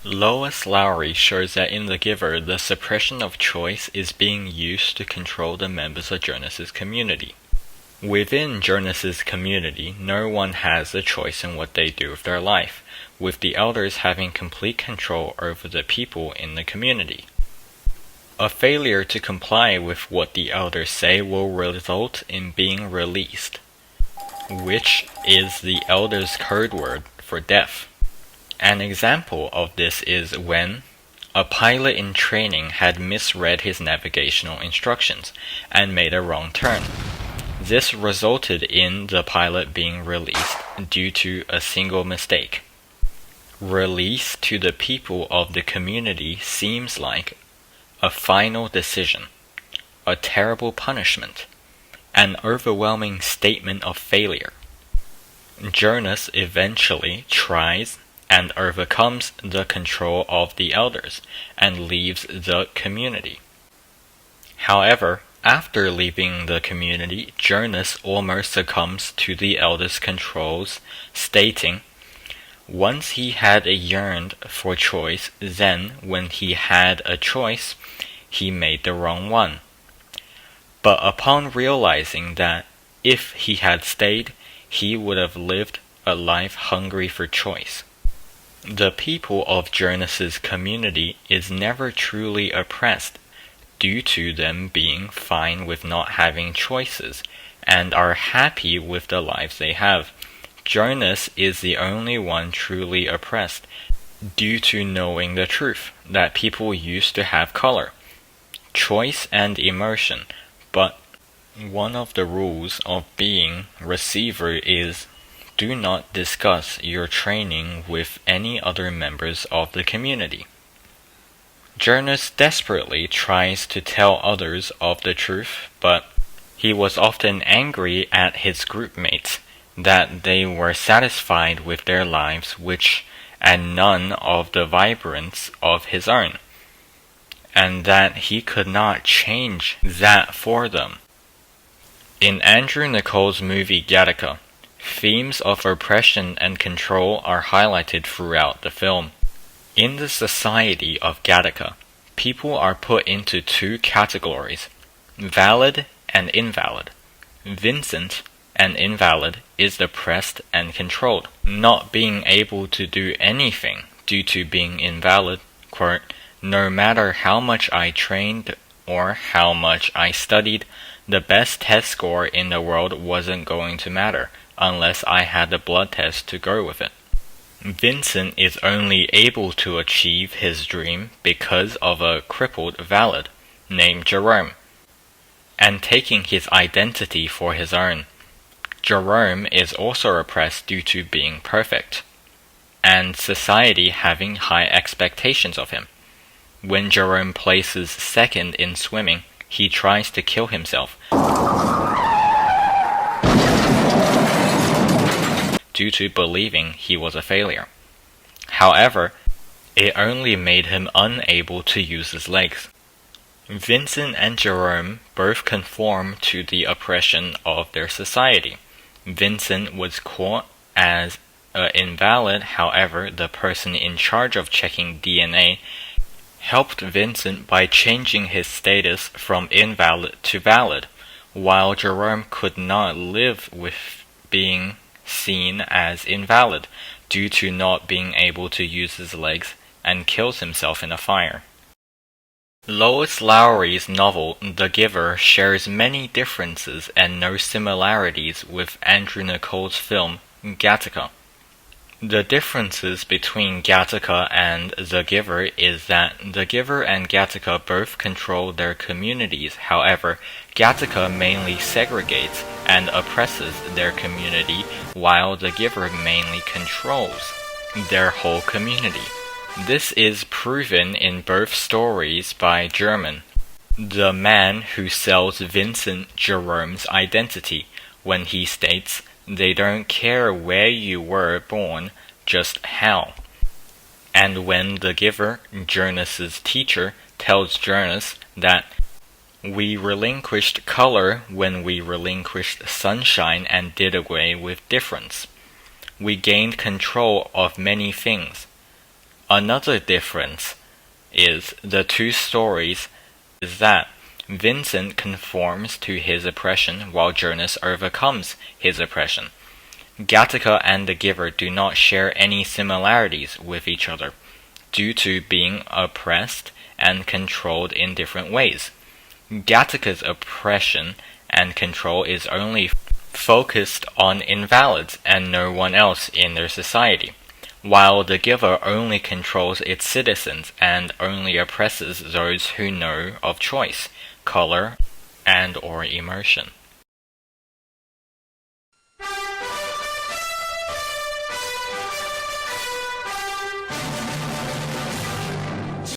Lois Lowry shows that in The Giver, the suppression of choice is being used to control the members of Jonas's community. Within Jonas's community, no one has a choice in what they do with their life, with the elders having complete control over the people in the community. A failure to comply with what the elders say will result in being released, which is the elders' code word for death. An example of this is when a pilot in training had misread his navigational instructions and made a wrong turn. This resulted in the pilot being released due to a single mistake. Release to the people of the community seems like a final decision, a terrible punishment, an overwhelming statement of failure. Jonas eventually tries and overcomes the control of the elders and leaves the community. However, after leaving the community, Jonas almost succumbs to the elders' controls, stating, "Once he had yearned for choice, then, when he had a choice, he made the wrong one." But upon realizing that if he had stayed, he would have lived a life hungry for choice. The people of Jonas's community is never truly oppressed due to them being fine with not having choices and are happy with the lives they have. Jonas is the only one truly oppressed due to knowing the truth that people used to have color, choice, and emotion, but one of the rules of being receiver is do not discuss your training with any other members of the community. Jonas desperately tries to tell others of the truth, but he was often angry at his groupmates that they were satisfied with their lives and none of the vibrance of his own, and that he could not change that for them. In Andrew Nicole's movie Gattaca, themes of oppression and control are highlighted throughout the film. In the society of Gattaca, people are put into two categories, valid and invalid. Vincent, an invalid, is oppressed and controlled, not being able to do anything due to being invalid. Quote, "No matter how much I trained or how much I studied, the best test score in the world wasn't going to matter unless I had the blood test to go with it." Vincent is only able to achieve his dream because of a crippled valid named Jerome, and taking his identity for his own. Jerome is also oppressed due to being perfect, and society having high expectations of him. When Jerome places second in swimming, he tries to kill himself due to believing he was a failure. However, it only made him unable to use his legs. Vincent and Jerome both conform to the oppression of their society. Vincent was caught as an invalid, however, the person in charge of checking DNA helped Vincent by changing his status from invalid to valid, while Jerome could not live with being seen as invalid due to not being able to use his legs and kills himself in a fire. Lois Lowry's novel The Giver shares many differences and no similarities with Andrew Nicole's film Gattaca. The differences between Gattaca and The Giver is that The Giver and Gattaca both control their communities. However, Gattaca mainly segregates and oppresses their community, while The Giver mainly controls their whole community. This is proven in both stories by German, the man who sells Vincent Jerome's identity, when he states, "They don't care where you were born, just how." And when The Giver, Jonas's teacher, tells Jonas that we relinquished color when we relinquished sunshine and did away with difference. We gained control of many things. Another difference is the two stories is that Vincent conforms to his oppression while Jonas overcomes his oppression. Gattaca and the giver do not share any similarities with each other, due to being oppressed and controlled in different ways. Gattaca's oppression and control is only focused on invalids and no one else in their society, while the giver only controls its citizens and only oppresses those who know of choice, color, and or emotion.